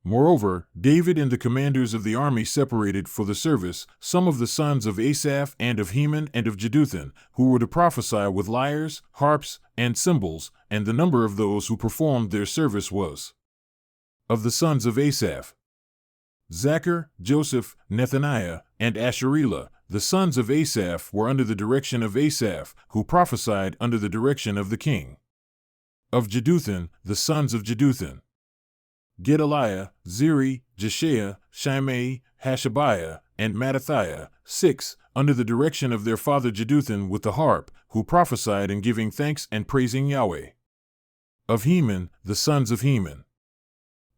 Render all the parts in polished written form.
Moreover, David and the commanders of the army separated for the service some of the sons of Asaph and of Heman and of Jeduthun, who were to prophesy with lyres, harps, and cymbals, and the number of those who performed their service was: of the sons of Asaph, Zachar, Joseph, Nethaniah, and Asherelah. The sons of Asaph were under the direction of Asaph, who prophesied under the direction of the king. Of Jeduthun, the sons of Jeduthun: Gedaliah, Zeri, Jeshaiah, Shimei, Hashabiah, and Mattathiah, 6, under the direction of their father Jeduthun with the harp, who prophesied in giving thanks and praising Yahweh. Of Heman, the sons of Heman: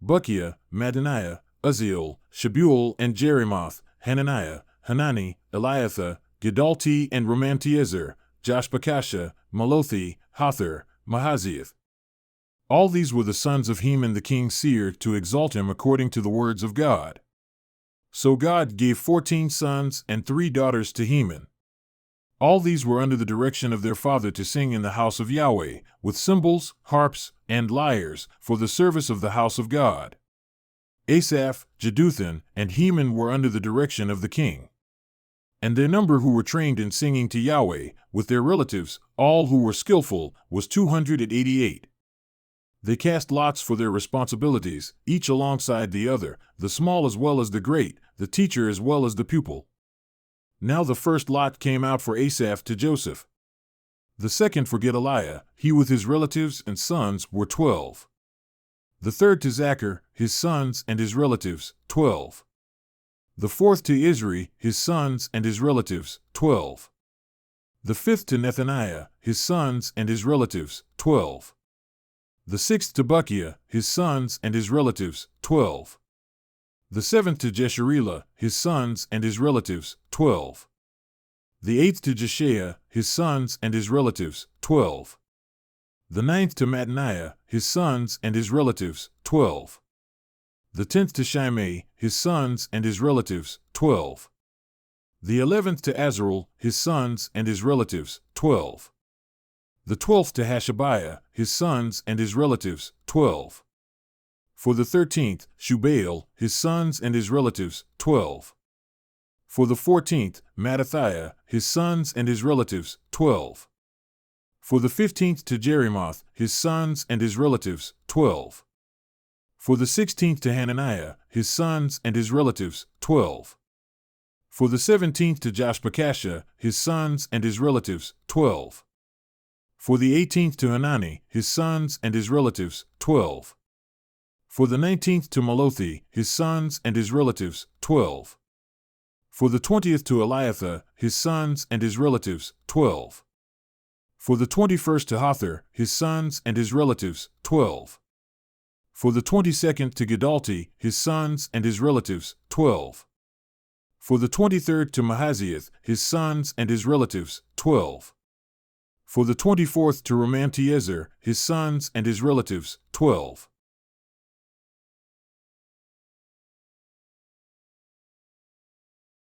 Bukiah, Mattaniah, Uzziel, Shebuel, and Jerimoth, Hananiah, Hanani, Eliathah, Gedalti, and Romamtiezer, Joshbekashah, Malothi, Hothar, Mahaziath. All these were the sons of Heman the king's seer, to exalt him according to the words of God. So God gave 14 sons and 3 daughters to Heman. All these were under the direction of their father to sing in the house of Yahweh, with cymbals, harps, and lyres, for the service of the house of God. Asaph, Jeduthun, and Heman were under the direction of the king. And their number who were trained in singing to Yahweh, with their relatives, all who were skillful, was 288. They cast lots for their responsibilities, each alongside the other, the small as well as the great, the teacher as well as the pupil. Now the first lot came out for Asaph to Joseph. The second for Gedaliah, he with his relatives and sons were 12. The third to Zachar, his sons and his relatives, 12. The fourth to Isri, his sons and his relatives, 12. The fifth to Nethaniah, his sons and his relatives, 12. The sixth to Bukiah, his sons and his relatives, 12. The seventh to Jesharelah, his sons and his relatives, 12. The eighth to Jeshaiah, his sons and his relatives, 12. The ninth to Mattaniah, his sons and his relatives, 12. The 10th to Shimei, his sons and his relatives, 12. The 11th to Azarel, his sons and his relatives, 12. The 12th to Hashabiah, his sons and his relatives, 12. For the 13th, Shubael, his sons and his relatives, 12. For the 14th, Mattathiah, his sons and his relatives, 12. For the 15th to Jerimoth, his sons and his relatives, 12. For the 16th to Hananiah, his sons and his relatives, 12. For the 17th to Joshbekashah, his sons and his relatives, 12. For the 18th to Hanani, his sons and his relatives, 12. For the 19th to Malothi, his sons and his relatives, 12. For the 20th to Eliathah, his sons and his relatives, 12. For the 21st to Hothar, his sons and his relatives, 12. For the 22nd to Gedalti, his sons and his relatives, 12. For the 23rd to Mahaziath, his sons and his relatives, 12. For the 24th to Romamtiezer, his sons and his relatives, 12.